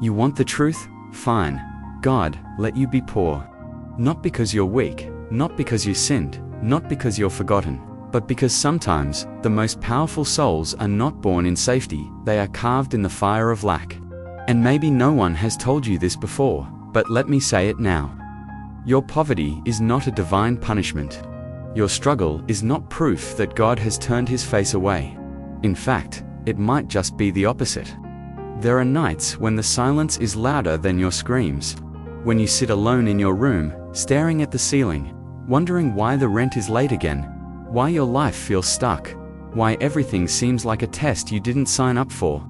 You want the truth? Fine. God let you be poor. Not because you're weak, not because you sinned, not because you're forgotten, but because sometimes the most powerful souls are not born in safety, they are carved in the fire of lack. And maybe no one has told you this before, but let me say it now. Your poverty is not a divine punishment. Your struggle is not proof that God has turned his face away. In fact, it might just be the opposite. There are nights when the silence is louder than your screams. When you sit alone in your room, staring at the ceiling, wondering why the rent is late again, why your life feels stuck, why everything seems like a test you didn't sign up for.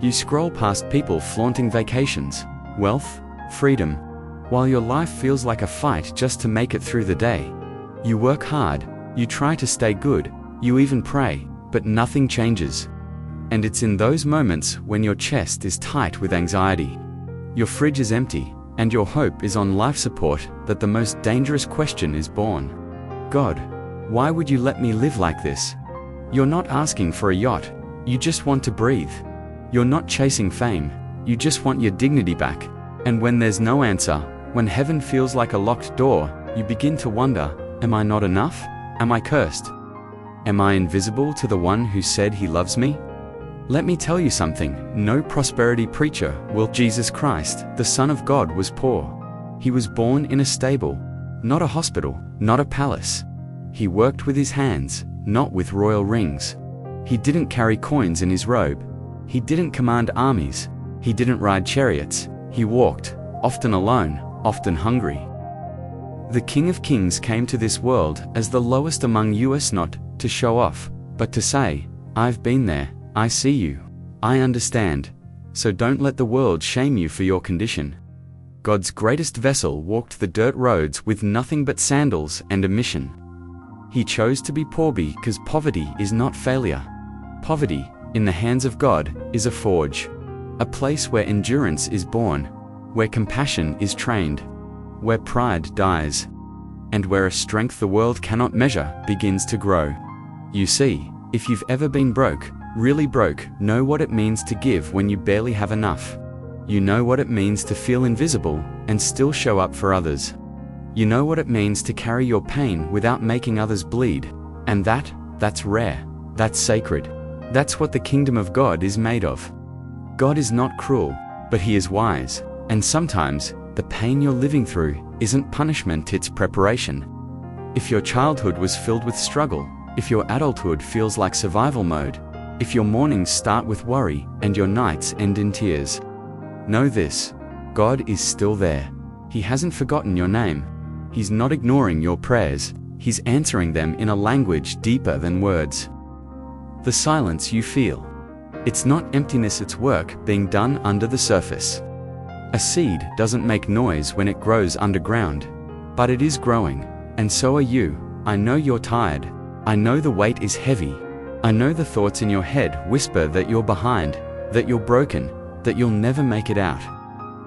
You scroll past people flaunting vacations, wealth, freedom, while your life feels like a fight just to make it through the day. You work hard, you try to stay good, you even pray, but nothing changes. And it's in those moments when your chest is tight with anxiety, your fridge is empty, and your hope is on life support that the most dangerous question is born. God, why would you let me live like this? You're not asking for a yacht, you just want to breathe. You're not chasing fame, you just want your dignity back. And when there's no answer, when heaven feels like a locked door, you begin to wonder, am I not enough? Am I cursed? Am I invisible to the one who said he loves me? Let me tell you something, no prosperity preacher will. Jesus Christ, the Son of God, was poor. He was born in a stable, not a hospital, not a palace. He worked with his hands, not with royal rings. He didn't carry coins in his robe. He didn't command armies. He didn't ride chariots. He walked, often alone, often hungry. The King of Kings came to this world as the lowest among us, not to show off, but to say, I've been there, I see you, I understand, so don't let the world shame you for your condition. God's greatest vessel walked the dirt roads with nothing but sandals and a mission. He chose to be poor because poverty is not failure. Poverty, in the hands of God, is a forge, a place where endurance is born, where compassion is trained, where pride dies, and where a strength the world cannot measure begins to grow. You see, if you've ever been broke, really broke, know what it means to give when you barely have enough. You know what it means to feel invisible and still show up for others. You know what it means to carry your pain without making others bleed. And that's rare. That's sacred. That's what the kingdom of God is made of. God is not cruel, but he is wise. And sometimes, the pain you're living through isn't punishment, it's preparation. If your childhood was filled with struggle, if your adulthood feels like survival mode, if your mornings start with worry and your nights end in tears, know this, God is still there. He hasn't forgotten your name. He's not ignoring your prayers. He's answering them in a language deeper than words. The silence you feel, it's not emptiness, it's work being done under the surface. A seed doesn't make noise when it grows underground, but it is growing, and so are you. I know you're tired. I know the weight is heavy. I know the thoughts in your head whisper that you're behind, that you're broken, that you'll never make it out.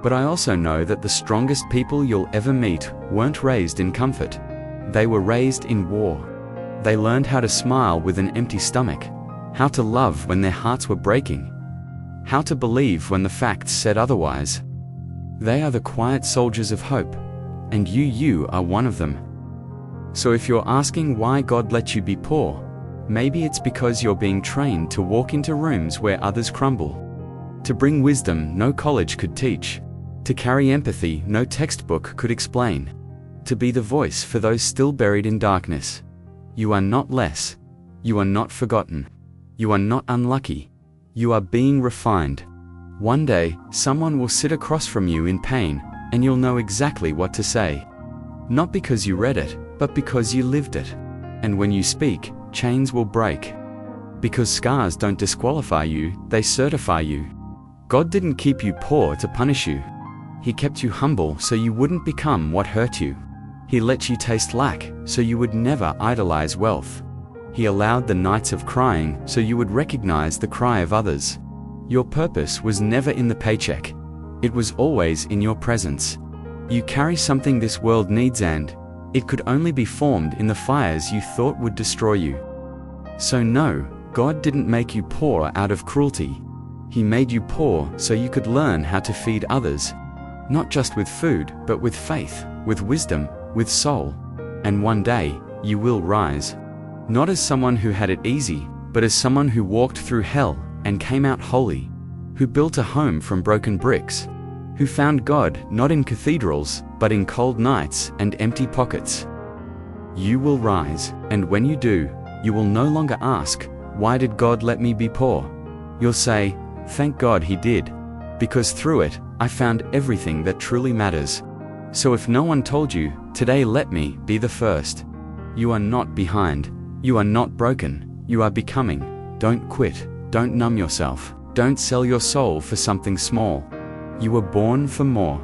But I also know that the strongest people you'll ever meet weren't raised in comfort. They were raised in war. They learned how to smile with an empty stomach, how to love when their hearts were breaking, how to believe when the facts said otherwise. They are the quiet soldiers of hope, and you are one of them. So if you're asking why God let you be poor, maybe it's because you're being trained to walk into rooms where others crumble, to bring wisdom no college could teach, to carry empathy no textbook could explain, to be the voice for those still buried in darkness. You are not less. You are not forgotten. You are not unlucky. You are being refined. One day, someone will sit across from you in pain, and you'll know exactly what to say. Not because you read it, but because you lived it. And when you speak, chains will break. Because scars don't disqualify you, they certify you. God didn't keep you poor to punish you. He kept you humble so you wouldn't become what hurt you. He let you taste lack so you would never idolize wealth. He allowed the nights of crying so you would recognize the cry of others. Your purpose was never in the paycheck. It was always in your presence. You carry something this world needs, and it could only be formed in the fires you thought would destroy you. So no, God didn't make you poor out of cruelty. He made you poor so you could learn how to feed others. Not just with food, but with faith, with wisdom, with soul. And one day, you will rise. Not as someone who had it easy, but as someone who walked through hell and came out holy. Who built a home from broken bricks. Who found God not in cathedrals, but in cold nights and empty pockets. You will rise, and when you do, you will no longer ask, "Why did God let me be poor?" You'll say, "Thank God He did. Because through it, I found everything that truly matters." So if no one told you, today let me be the first. You are not behind. You are not broken. You are becoming. Don't quit. Don't numb yourself. Don't sell your soul for something small. You were born for more.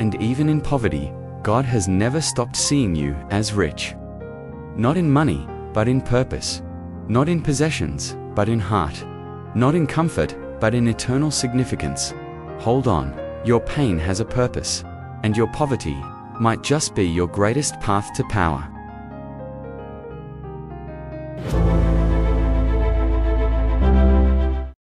And even in poverty, God has never stopped seeing you as rich. Not in money, but in purpose. Not in possessions, but in heart. Not in comfort, but in eternal significance. Hold on, your pain has a purpose, and your poverty might just be your greatest path to power.